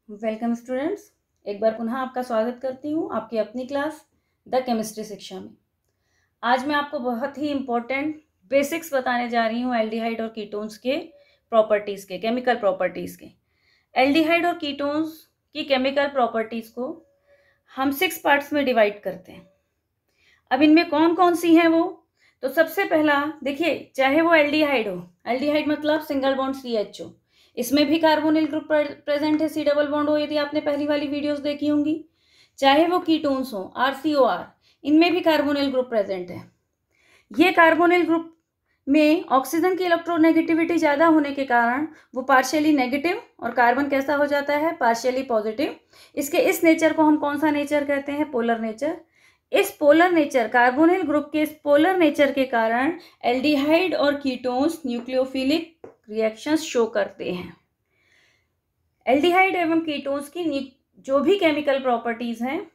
Welcome students, एक बार पुनः आपका स्वागत करती हूँ आपकी अपनी क्लास द केमिस्ट्री शिक्षा में। आज मैं आपको बहुत ही इम्पोर्टेंट बेसिक्स बताने जा रही हूँ एल्डिहाइड और कीटोन्स के प्रॉपर्टीज़ के, केमिकल प्रॉपर्टीज़ के। एल्डिहाइड और कीटोन्स की केमिकल प्रॉपर्टीज़ को हम 6 पार्ट्स में डिवाइड करते हैं। अब इनमें कौन कौन सी हैं वो, तो सबसे पहला देखिए, चाहे वो एल्डिहाइड हो, एल्डिहाइड मतलब सिंगल बॉन्ड CHO, इसमें भी कार्बोनिल ग्रुप प्रेजेंट है, C डबल बॉन्ड हो, यदि आपने पहली वाली वीडियोस देखी होंगी। चाहे वो कीटोन्स हो, RCOR, इनमें भी कार्बोनिल ग्रुप प्रेजेंट है। ये कार्बोनिल ग्रुप में ऑक्सीजन की इलेक्ट्रोनेगेटिविटी ज़्यादा होने के कारण वो पार्शियली नेगेटिव और कार्बन कैसा हो जाता है, पार्शियली पॉजिटिव। इसके इस नेचर को हम कौन सा नेचर कहते हैं, पोलर नेचर। इस पोलर नेचर, कार्बोनिल ग्रुप के इस पोलर नेचर के कारण एल्डिहाइड और कीटोन्स न्यूक्लियोफिलिक रिएक्शंस शो करते हैं। एल्डिहाइड एवं कीटोन्स की जो भी केमिकल प्रॉपर्टीज हैं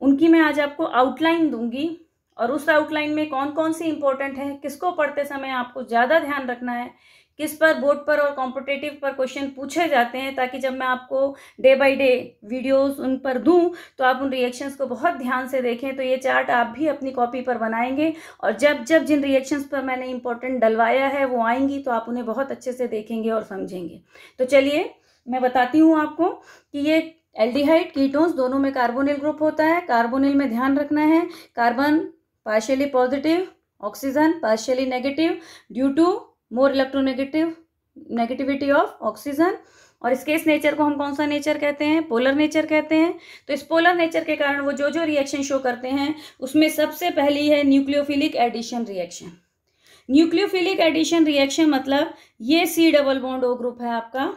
उनकी मैं आज आपको आउटलाइन दूंगी, और उस आउटलाइन में कौन कौन सी इंपॉर्टेंट है, किसको पढ़ते समय आपको ज़्यादा ध्यान रखना है, किस पर बोर्ड पर और कॉम्पिटिटिव पर क्वेश्चन पूछे जाते हैं, ताकि जब मैं आपको डे बाय डे वीडियोस उन पर दूं तो आप उन रिएक्शंस को बहुत ध्यान से देखें। तो ये चार्ट आप भी अपनी कॉपी पर बनाएंगे, और जब जब जिन रिएक्शंस पर मैंने इंपॉर्टेंट डलवाया है वो आएंगी तो आप उन्हें बहुत अच्छे से देखेंगे और समझेंगे। तो चलिए मैं बताती हूँ आपको कि ये एल्डिहाइड कीटोन्स दोनों में कार्बोनिल ग्रुप होता है। कार्बोनिल में ध्यान रखना है, carbon partially positive, oxygen partially negative due to more electronegativity of oxygen. और इसके इस नेचर को हम कौन सा नेचर कहते हैं, पोलर नेचर कहते हैं। तो इस पोलर नेचर के कारण वो जो जो रिएक्शन शो करते हैं उसमें सबसे पहली है nucleophilic addition reaction. Nucleophilic addition reaction मतलब ये C double bond O group है आपका,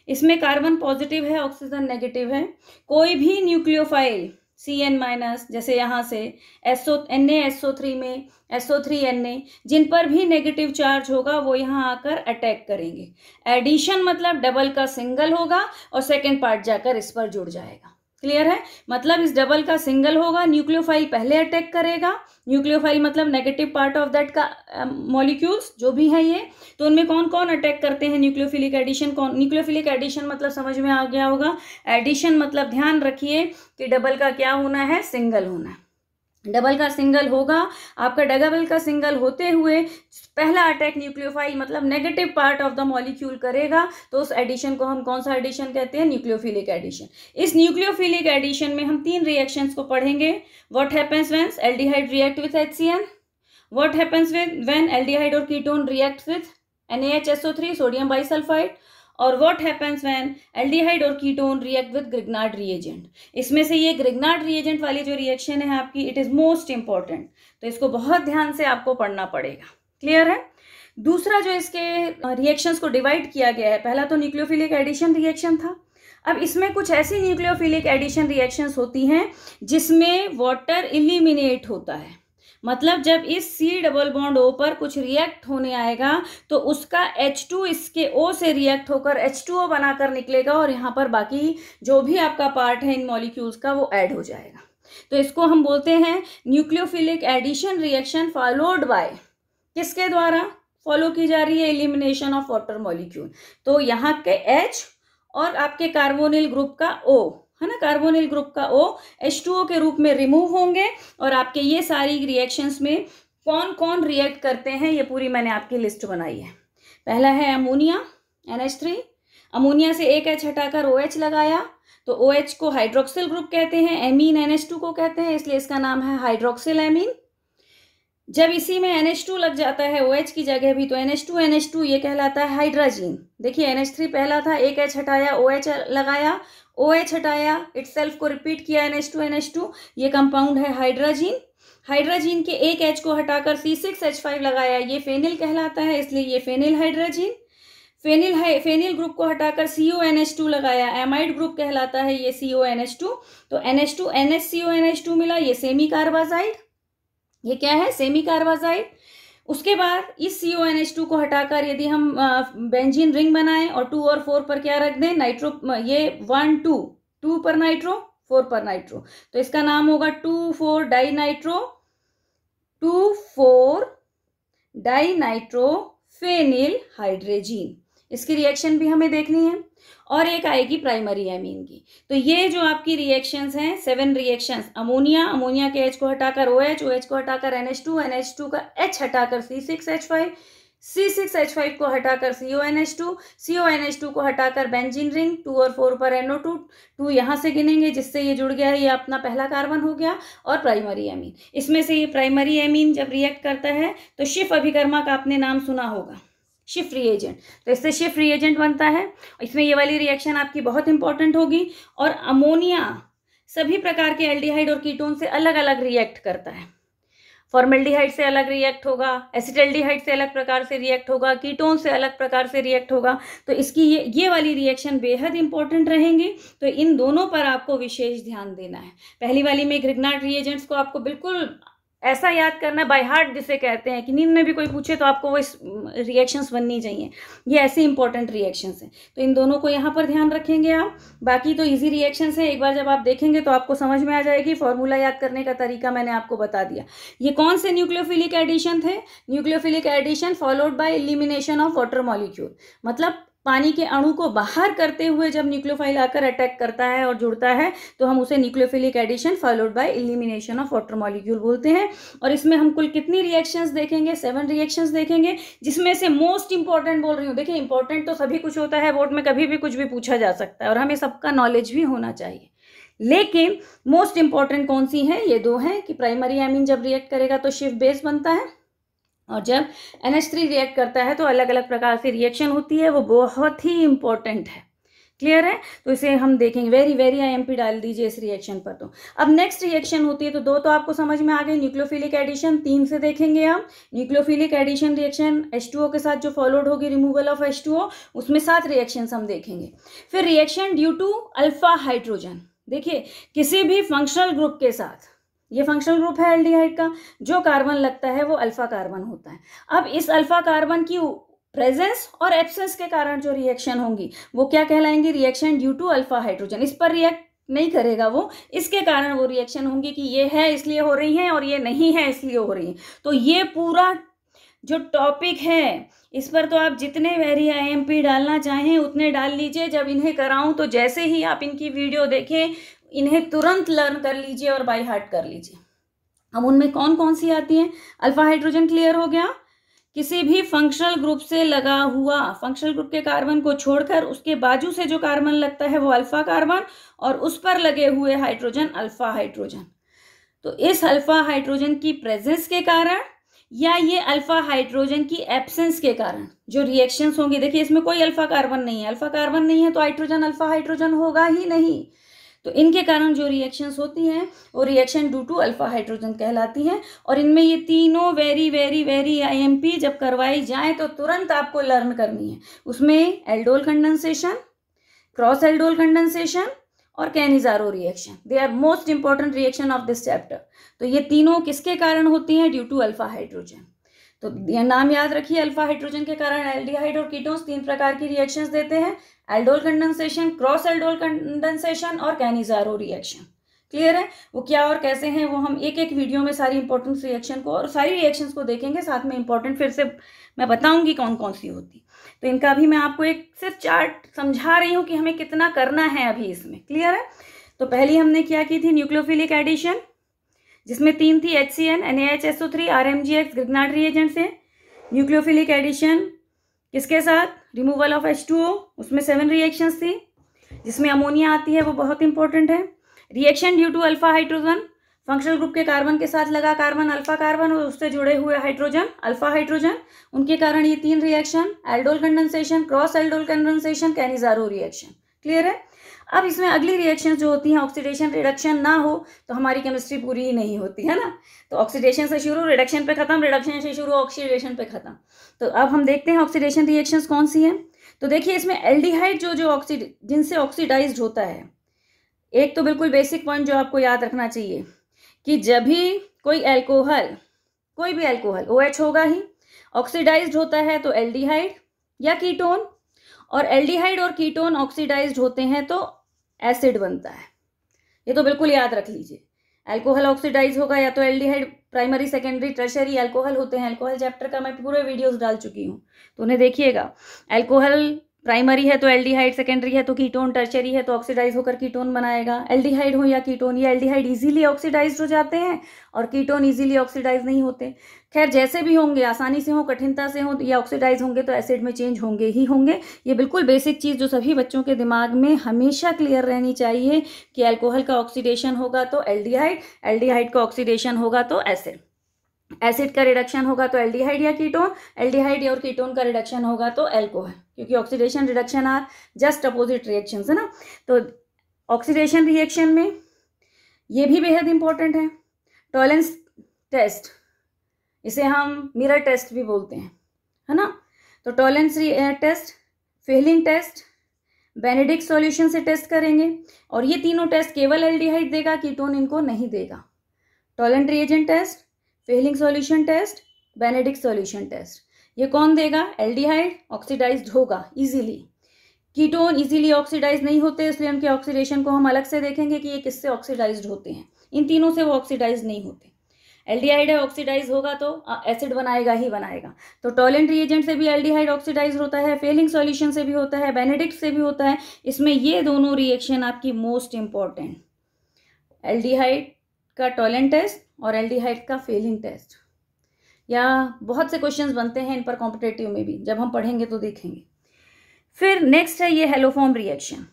इसमें कार्बन पॉजिटिव है, ऑक्सीजन नेगेटिव है। कोई भी न्यूक्लियोफाइल CN-, जैसे यहाँ से NaSO3 में SO3Na, जिन पर भी नेगेटिव चार्ज होगा वो यहाँ आकर अटैक करेंगे। एडिशन मतलब डबल का सिंगल होगा और सेकेंड पार्ट जाकर इस पर जुड़ जाएगा। क्लियर है, मतलब इस डबल का सिंगल होगा, न्यूक्लियोफाइल पहले अटैक करेगा। न्यूक्लियोफाइल मतलब नेगेटिव पार्ट ऑफ दैट का मॉलिक्यूल्स जो भी है ये, तो उनमें कौन कौन अटैक करते हैं न्यूक्लियोफिलिक एडिशन। कौन न्यूक्लियोफिलिक एडिशन मतलब समझ में आ गया होगा। एडिशन मतलब ध्यान रखिए कि डबल का क्या होना है, सिंगल होना है। डबल का सिंगल होगा, आपका डबल का सिंगल होते हुए पहला अटैक न्यूक्लियोफाइल मतलब negative part of the molecule करेगा, तो उस एडिशन को हम कौन सा एडिशन कहते हैं, न्यूक्लियोफिलिक एडिशन। इस न्यूक्लियोफिलिक एडिशन में हम 3 रिएक्शंस को पढ़ेंगे। What happens when aldehyde react with HCN, what happens when aldehyde और ketone react with NaHSO3 sodium bisulphide, और व्हाट हैपेंस व्हेन एल्डिहाइड और ketone react with Grignard reagent. इसमें से ये ग्रिग्नार्ड रिएजेंट वाली जो रिएक्शन है आपकी, इट इज मोस्ट इंपॉर्टेंट, तो इसको बहुत ध्यान से आपको पढ़ना पड़ेगा। क्लियर है। दूसरा जो इसके रिएक्शंस को डिवाइड किया गया है, पहला तो न्यूक्लियोफिलिक एडिशन रिएक्शन था। अब इसमें कुछ ऐसी न्यूक्लियोफिलिक एडिशन रिएक्शंस होती हैं जिसमें वाटर इलिमिनेट होता है, मतलब जब इस C डबल बॉन्ड O पर कुछ रिएक्ट होने आएगा तो उसका H2 इसके O से रिएक्ट होकर H2O बनाकर निकलेगा, और यहाँ पर बाकी जो भी आपका पार्ट है इन मॉलिक्यूल्स का वो ऐड हो जाएगा। तो इसको हम बोलते हैं nucleophilic addition reaction, followed by किसके द्वारा फॉलो की जा रही है, एलिमिनेशन ऑफ वाटर मॉलिक्यूल। तो यहाँ के H और आपके कार्बोनिल ग्रुप का O है ना, कार्बोनिल ग्रुप का O H2O के रूप में रिमूव होंगे, और आपके ये सारी रिएक्शंस में कौन कौन रिएक्ट करते हैं ये पूरी मैंने आपकी लिस्ट बनाई है। पहला है अमोनिया NH3, अमोनिया से एक H हटाकर OH लगाया तो OH को हाइड्रोक्सिल ग्रुप कहते हैं, एमीन NH2 को कहते हैं, इसलिए इसका नाम है हाइड्रोक्सिल एमीन। जब इसी में NH2 लग जाता है OH की जगह भी, तो NH2 ये कहलाता है हाइड्राजीन। देखिए NH3 पहला था, एक H हटाया OH लगाया, OH हटाया, इटसेल्फ को रिपीट किया NH2, ये कंपाउंड है हाइड्राजीन। हाइड्राजीन के एक H को हटाकर C6H5 लगाया, ये फेनिल कहलाता है, इसलिए ये फेनिल हाइड्राजीन। फेनिल ग्रुप को हटाकर CONH2 लगाया, एमाइड ग्रुप कहलाता है, ये CONH2। तो NH2 NHCONH2 मिला, ये सेमी कार्बाजाइड। ये क्या है, सेमी कार्बाजाइड। उसके बाद इस CONH2 को हटाकर यदि हम बेंजीन रिंग बनाएं और 2 और 4 पर क्या रख दें, नाइट्रो, ये 1 2 पर नाइट्रो, 4 पर नाइट्रो, तो इसका नाम होगा 2,4 डाइनाइट्रो, 2,4 डाइनाइट्रो फेनिल हाइड्रेजीन। इसकी रिएक्शन भी हमें देखनी है, और एक आएगी प्राइमरी एमीन की। तो ये जो आपकी रिएक्शंस हैं 7 रिएक्शंस, अमोनिया के H को हटाकर OH को हटाकर NH2 का H हटाकर C6H5, C6H5 को हटाकर CONH2 को हटाकर बेंजीन रिंग, 2 और 4 पर NO2, 2 यहाँ से गिनेंगे जिससे ये जुड़ गया है, ये अपना पहला कार्बन हो गया, और प्राइमरी एमीन। इसमें से ये प्राइमरी एमीन जब रिएक्ट करता है तो शिफ अभिकर्मा का आपने नाम सुना होगा, शिफ रिएजेंट, तो इससे शिफ रिएजेंट बनता है। इसमें ये वाली रिएक्शन आपकी बहुत इंपॉर्टेंट होगी। और अमोनिया सभी प्रकार के एल्डिहाइड और कीटोन से अलग अलग रिएक्ट करता है। फॉर्मेल्डिहाइड से अलग रिएक्ट होगा, एसिटल्डिहाइड से अलग प्रकार से रिएक्ट होगा, कीटोन से अलग प्रकार से रिएक्ट होगा। तो इसकी ये वाली रिएक्शन बेहद इंपॉर्टेंट रहेंगी। तो इन दोनों पर आपको विशेष ध्यान देना है। पहली वाली में ग्रिग्नार्ड रिएजेंट्स को आपको बिल्कुल ऐसा याद करना है बाय हार्ट, जिसे कहते हैं कि नींद में भी कोई पूछे तो आपको वो रिएक्शंस बननी चाहिए। ये ऐसी इंपॉर्टेंट रिएक्शंस हैं, तो इन दोनों को यहाँ पर ध्यान रखेंगे आप। बाकी तो इजी रिएक्शंस हैं, एक बार जब आप देखेंगे तो आपको समझ में आ जाएगी। फॉर्मूला याद करने का तरीका मैंने आपको बता दिया। ये कौन से न्यूक्लियोफिलिक एडिशन थे? Nucleophilic addition followed by elimination of water molecule, मतलब पानी के अणु को बाहर करते हुए जब न्यूक्लियोफाइल आकर अटैक करता है और जुड़ता है तो हम उसे nucleophilic addition followed by elimination of water molecule बोलते हैं। और इसमें हम कुल कितनी रिएक्शंस देखेंगे? 7 रिएक्शंस देखेंगे, जिसमें से मोस्ट इंपॉर्टेंट बोल रही हूँ। देखिए, इंपॉर्टेंट तो सभी कुछ होता है, बोर्ड में कभी भी कुछ भी पूछा जा सकता है और हमें सबका नॉलेज भी होना चाहिए, लेकिन मोस्ट इंपॉर्टेंट कौन सी है? ये 2 हैं कि प्राइमरी एमीन जब रिएक्ट करेगा तो शिफ बेस बनता है, और जब NH3 रिएक्ट करता है तो अलग अलग प्रकार से रिएक्शन होती है, वो बहुत ही इंपॉर्टेंट है। क्लियर है? तो इसे हम देखेंगे। वेरी IMP डाल दीजिए इस रिएक्शन पर। तो अब नेक्स्ट रिएक्शन होती है, तो 2 तो आपको समझ में आ गए, न्यूक्लियोफिलिक एडिशन। 3 से देखेंगे हम न्यूक्लियोफिलिक एडिशन रिएक्शन H2O के साथ जो फॉलोड होगी रिमूवल ऑफ H2O, उसमें 7 रिएक्शन हम देखेंगे। फिर reaction due to alpha hydrogen. देखिए, किसी भी फंक्शनल ग्रुप के साथ, ये फंक्शनल ग्रुप है एल्डिहाइड का, जो कार्बन लगता है वो अल्फा कार्बन होता है। अब इस अल्फा कार्बन की प्रेजेंस और एब्सेंस के कारण जो रिएक्शन होंगी वो क्या कहलाएंगी? Reaction due to alpha hydrogen. इस पर रिएक्ट नहीं करेगा वो, इसके कारण वो रिएक्शन होंगी कि ये है इसलिए हो रही है और ये नहीं है इसलिए हो रही है। तो ये पूरा जो टॉपिक है, इस पर तो आप जितने वेरी IMP डालना चाहें उतने डाल लीजिए। जब इन्हें कराऊं तो जैसे ही आप इनकी वीडियो देखें, इन्हें तुरंत लर्न कर लीजिए और बाय हार्ट कर लीजिए। अब उनमें कौन कौन सी आती हैं? अल्फा हाइड्रोजन क्लियर हो गया। किसी भी फंक्शनल ग्रुप से लगा हुआ, फंक्शनल ग्रुप के कार्बन को छोड़कर उसके बाजू से जो कार्बन लगता है वो अल्फा कार्बन, और उस पर लगे हुए हाइड्रोजन अल्फा हाइड्रोजन। तो इस अल्फा हाइड्रोजन की प्रेजेंस के कारण या ये अल्फा हाइड्रोजन की एब्सेंस के कारण जो रिएक्शंस होंगी, देखिए इसमें कोई अल्फा कार्बन नहीं है, अल्फा कार्बन नहीं है तो हाइड्रोजन अल्फा हाइड्रोजन होगा ही नहीं। तो इनके कारण जो रिएक्शंस होती हैं वो reaction due to alpha hydrogen कहलाती हैं। और इनमें ये तीनों वेरी IMP जब करवाई जाए तो तुरंत आपको लर्न करनी है। उसमें aldol condensation, cross aldol condensation और Cannizzaro reaction, they are most important reaction of this chapter. तो ये तीनों किसके कारण होती हैं? Due to alpha hydrogen. तो यह नाम याद रखिए, अल्फा हाइड्रोजन के कारण एल्डिहाइड और कीटोन्स 3 प्रकार की रिएक्शंस देते हैं, aldol condensation, cross aldol condensation और कैनिजारो रिएक्शन। क्लियर है? वो क्या और कैसे हैं वो हम एक वीडियो में सारी इंपॉर्टेंट रिएक्शन को और सारी रिएक्शंस को देखेंगे, साथ में इंपॉर्टेंट फिर से मैं बताऊंगी कौन कौन सी होती। तो इनका भी मैं आपको एक सिर्फ चार्ट समझा रही हूँ कि हमें कितना करना है अभी इसमें। क्लियर है? तो पहली हमने क्या की थी? न्यूक्लियोफिलिक एडिशन, जिसमें 3 थी, HCN, NaHSO3, RMGX Grignard reagent से। न्यूक्लियोफिलिक एडिशन किसके साथ? रिमूवल ऑफ H2O, उसमें 7 रिएक्शंस थी, जिसमें अमोनिया आती है, वो बहुत इंपॉर्टेंट है। Reaction due to alpha hydrogen, functional group के कार्बन के साथ लगा कार्बन अल्फा कार्बन और उससे जुड़े हुए हाइड्रोजन अल्फा हाइड्रोजन, उनके कारण ये 3 reaction, aldol condensation, cross aldol condensation, Cannizzaro reaction. Clear है? अब इसमें अगली रिएक्शन जो होती हैं, ऑक्सीडेशन रिडक्शन ना हो तो हमारी केमिस्ट्री पूरी ही नहीं होती है ना। तो ऑक्सीडेशन से शुरू, रिडक्शन पे खत्म, रिडक्शन से शुरू, ऑक्सीडेशन पे खत्म। तो अब हम देखते हैं ऑक्सीडेशन रिएक्शंस कौन सी हैं। तो देखिए, इसमें एल्डिहाइड जो जिनसे ऑक्सीडाइज्ड होता है, एक तो बिल्कुल बेसिक पॉइंट जो आपको याद रखना चाहिए कि जब भी कोई अल्कोहल, कोई भी अल्कोहल OH होगा ही, ऑक्सीडाइज्ड होता है तो एल्डिहाइड या कीटोन, और एल्डिहाइड और कीटोन ऑक्सीडाइज्ड होते हैं तो एसिड बनता है। ये तो बिल्कुल याद रख लीजिए। अल्कोहल ऑक्सीडाइज होगा या तो aldehyde, primary secondary tertiary alcohol होते हैं। अल्कोहल चैप्टर का मैं पूरे वीडियोस डाल चुकी हूँ, तो उन्हें देखिएगा। अल्कोहल प्राइमरी है तो एल्डिहाइड, सेकेंडरी है तो कीटोन, टर्शरी है तो ऑक्सीडाइज होकर कीटोन बनाएगा। एल्डिहाइड हो या कीटोन, ये एल्डिहाइड इजीली ऑक्सीडाइज हो जाते हैं और कीटोन इजीली ऑक्सीडाइज नहीं होते। खैर जैसे भी होंगे, आसानी से हो, कठिनता से हो या ऑक्सीडाइज होंगे तो एसिड में चेंज होंगे ही होंगे। ये बिल्कुल बेसिक चीज़ जो सभी बच्चों के दिमाग में हमेशा क्लियर रहनी चाहिए कि अल्कोहल का ऑक्सीडेशन होगा तो एल्डिहाइड, एल्डिहाइड का ऑक्सीडेशन होगा तो एसिड, एसिड का रिडक्शन होगा तो एल्डिहाइड या कीटोन, एल्डिहाइड और कीटोन का रिडक्शन होगा तो अल्कोहल, क्योंकि oxidation reduction are just opposite reactions है ना। तो ऑक्सीडेशन रिएक्शन में ये भी बेहद इंपॉर्टेंट है। टॉलेंस टेस्ट, इसे हम मिरर टेस्ट भी बोलते हैं, है ना। तो Tollens test, Fehling test, Benedict solution से टेस्ट करेंगे और ये तीनों टेस्ट केवल एल्डिहाइड देगा, कीटोन इनको नहीं देगा। Tollens reagent test, Fehling solution test, Benedict solution test, ये कौन देगा? एल्डिहाइड ऑक्सीडाइज्ड होगा इजीली, कीटोन इजीली ऑक्सीडाइज नहीं होते, इसलिए उनके ऑक्सीडेशन को हम अलग से देखेंगे कि ये किससे ऑक्सीडाइज्ड होते हैं। इन तीनों से वो ऑक्सीडाइज नहीं होते। एल्डिहाइड है, ऑक्सीडाइज होगा तो एसिड बनाएगा ही बनाएगा। तो टॉलेंट रिएजेंट से भी एल्डिहाइड ऑक्सीडाइज होता है, फेलिंग सॉल्यूशन से भी होता है, बेनेडिक्ट से भी होता है। इसमें ये दोनों रिएक्शन आपकी मोस्ट इंपॉर्टेंट, एल्डिहाइड का टॉलेंट टेस्ट और एल्डिहाइड का फेलिंग टेस्ट, या बहुत से क्वेश्चंस बनते हैं इन पर कॉम्पिटेटिव में भी, जब हम पढ़ेंगे तो देखेंगे। फिर नेक्स्ट है ये हेलोफॉर्म रिएक्शन,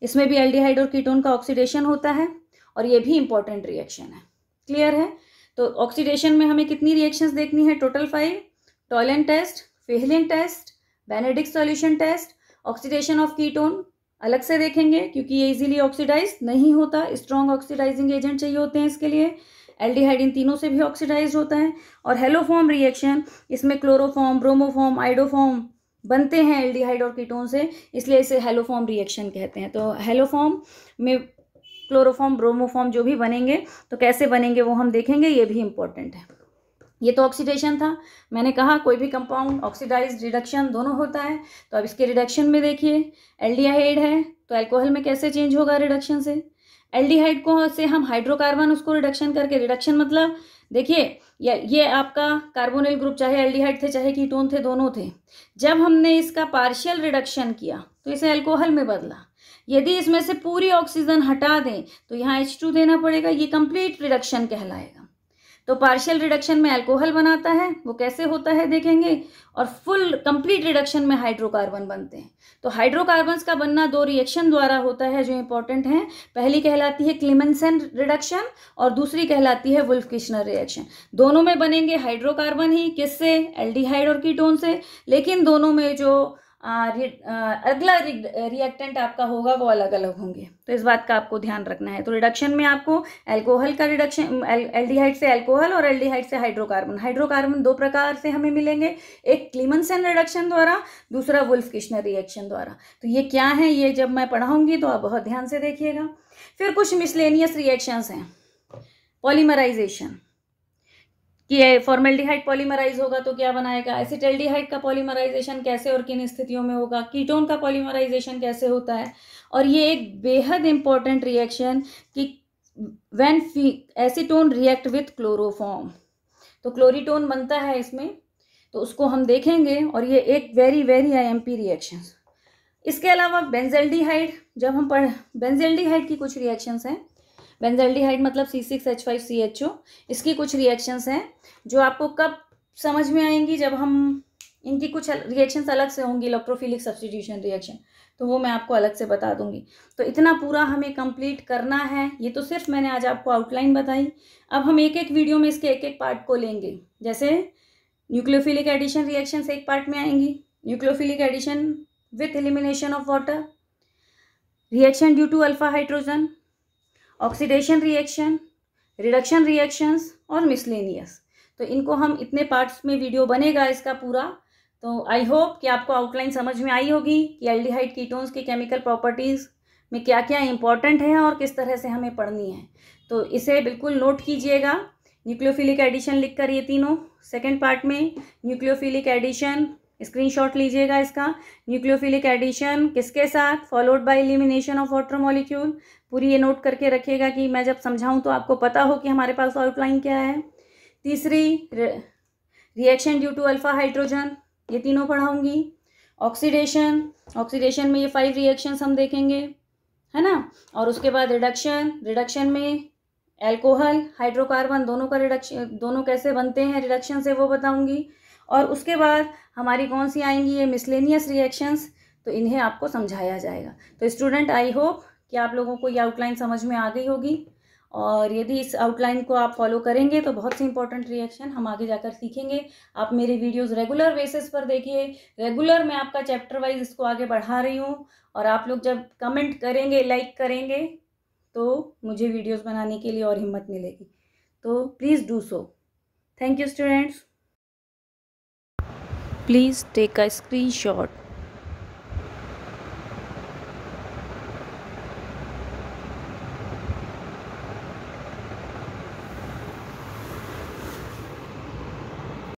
इसमें भी एल्डिहाइड और कीटोन का ऑक्सीडेशन होता है और ये भी इंपॉर्टेंट रिएक्शन है। क्लियर है? तो ऑक्सीडेशन में हमें कितनी रिएक्शंस देखनी है? Total 5, Tollens test, Fehling test, Benedict solution test, oxidation of ketone अलग से देखेंगे क्योंकि ये इजीली ऑक्सीडाइज नहीं होता, स्ट्रॉन्ग ऑक्सीडाइजिंग एजेंट चाहिए होते हैं इसके लिए। एल्डिहाइड इन तीनों से भी ऑक्सीडाइज होता है। और हेलोफॉर्म रिएक्शन, इसमें क्लोरोफॉर्म, ब्रोमोफॉर्म, आइडोफॉर्म बनते हैं एल्डिहाइड और कीटोन से, इसलिए इसे हेलोफॉर्म रिएक्शन कहते हैं। तो हेलोफॉर्म में क्लोरोफॉर्म, ब्रोमोफॉर्म जो भी बनेंगे तो कैसे बनेंगे वो हम देखेंगे, ये भी इंपॉर्टेंट है। ये तो ऑक्सीडेशन था, मैंने कहा कोई भी कंपाउंड ऑक्सीडाइज रिडक्शन दोनों होता है। तो अब इसके रिडक्शन में देखिए, एल्डिहाइड है तो अल्कोहल में कैसे चेंज होगा रिडक्शन से? एल्डिहाइड को से हम हाइड्रोकार्बन उसको रिडक्शन करके, रिडक्शन मतलब देखिए ये आपका कार्बोनिल ग्रुप, चाहे एल्डिहाइड थे चाहे कीटोन थे, दोनों थे। जब हमने इसका पार्शियल रिडक्शन किया तो इसे अल्कोहल में बदला। यदि इसमें से पूरी ऑक्सीजन हटा दें तो यहाँ H2 देना पड़ेगा, ये कंप्लीट रिडक्शन कहलाएगा। तो पार्शियल रिडक्शन में अल्कोहल बनाता है, वो कैसे होता है देखेंगे, और फुल कंप्लीट रिडक्शन में हाइड्रोकार्बन बनते हैं। तो हाइड्रोकार्बन्स का बनना 2 रिएक्शन द्वारा होता है जो इंपॉर्टेंट हैं। पहली कहलाती है क्लीमेंसन रिडक्शन और दूसरी कहलाती है वुल्फ-किशनर रिएक्शन। दोनों में बनेंगे हाइड्रोकार्बन ही, किससे? एल्डिहाइड और कीटोन से, लेकिन दोनों में जो अगला रिएक्टेंट आपका होगा वो अलग अलग होंगे। तो इस बात का आपको ध्यान रखना है। तो रिडक्शन में आपको अल्कोहल का रिडक्शन, एल्डिहाइड से अल्कोहल और एल्डिहाइड से हाइड्रोकार्बन। हाइड्रोकार्बन 2 प्रकार से हमें मिलेंगे, एक क्लीमेंसन रिडक्शन द्वारा, दूसरा वुल्फ-किशनर रिएक्शन द्वारा। तो ये क्या है, ये जब मैं पढ़ाऊंगी तो आप बहुत ध्यान से देखिएगा। फिर कुछ मिसलेनियस रिएक्शंस हैं। पॉलीमराइजेशन, कि फॉर्मेल्डिहाइड पॉलीमराइज होगा तो क्या बनाएगा? एसिटाल्डिहाइड का पॉलीमराइजेशन कैसे और किन स्थितियों में होगा? कीटोन का पॉलीमराइजेशन कैसे होता है? और ये एक बेहद इंपॉर्टेंट रिएक्शन कि when acetone react with chloroform, तो क्लोरीटोन बनता है इसमें, तो उसको हम देखेंगे। और ये एक वेरी वेरी IMP रिएक्शन। इसके अलावा बेंजल्डिहाइड, जब हम बेंजल्डिहाइड की कुछ रिएक्शंस हैं। बेंजल्डिहाइड मतलब C6H5CHO, इसकी कुछ रिएक्शंस हैं जो आपको कब समझ में आएंगी, जब हम इनकी कुछ रिएक्शंस अलग से होंगी, इलेक्ट्रोफिलिक सब्स्टिट्यूशन रिएक्शन, तो वो मैं आपको अलग से बता दूंगी। तो इतना पूरा हमें कंप्लीट करना है। ये तो सिर्फ मैंने आज आपको आउटलाइन बताई। अब हम एक एक वीडियो में इसके एक एक पार्ट को लेंगे। जैसे न्यूक्लियोफिलिक एडिशन रिएक्शंस एक पार्ट में आएंगी, nucleophilic addition with elimination of water, reaction due to alpha hydrogen, oxidation reaction, reduction reactions और मिसलेनियस। तो इनको हम इतने पार्ट्स में वीडियो बनेगा इसका पूरा। तो आई होप कि आपको आउटलाइन समझ में आई होगी कि एल्डिहाइड कीटोन्स की केमिकल प्रॉपर्टीज़ में क्या क्या इंपॉर्टेंट है और किस तरह से हमें पढ़नी है। तो इसे बिल्कुल नोट कीजिएगा। न्यूक्लियोफिलिक एडिशन लिखकर ये तीनों, सेकेंड पार्ट में न्यूक्लियोफिलिक एडिशन स्क्रीनशॉट लीजिएगा इसका। न्यूक्लियोफिलिक एडिशन किसके साथ, followed by elimination of water molecule. पूरी ये नोट करके रखिएगा कि मैं जब समझाऊं तो आपको पता हो कि हमारे पास आउटलाइन क्या है। तीसरी reaction due to alpha hydrogen, ये तीनों पढ़ाऊंगी। ऑक्सीडेशन, ऑक्सीडेशन में ये 5 रिएक्शंस हम देखेंगे, है ना। और उसके बाद रिडक्शन, रिडक्शन में एल्कोहल हाइड्रोकार्बन दोनों का रिडक्शन, दोनों कैसे बनते हैं रिडक्शन से, वो बताऊंगी। और उसके बाद हमारी कौन सी आएंगी, ये मिसलेनियस रिएक्शंस, तो इन्हें आपको समझाया जाएगा। तो स्टूडेंट, आई होप कि आप लोगों को ये आउटलाइन समझ में आ गई होगी, और यदि इस आउटलाइन को आप फॉलो करेंगे तो बहुत सी इंपॉर्टेंट रिएक्शन हम आगे जाकर सीखेंगे। आप मेरे वीडियोस रेगुलर बेसिस पर देखिए, रेगुलर मैं आपका चैप्टर वाइज इसको आगे बढ़ा रही हूँ, और आप लोग जब कमेंट करेंगे, लाइक करेंगे, तो मुझे वीडियोस बनाने के लिए और हिम्मत मिलेगी। तो please do so. Thank you students. Please take a screenshot.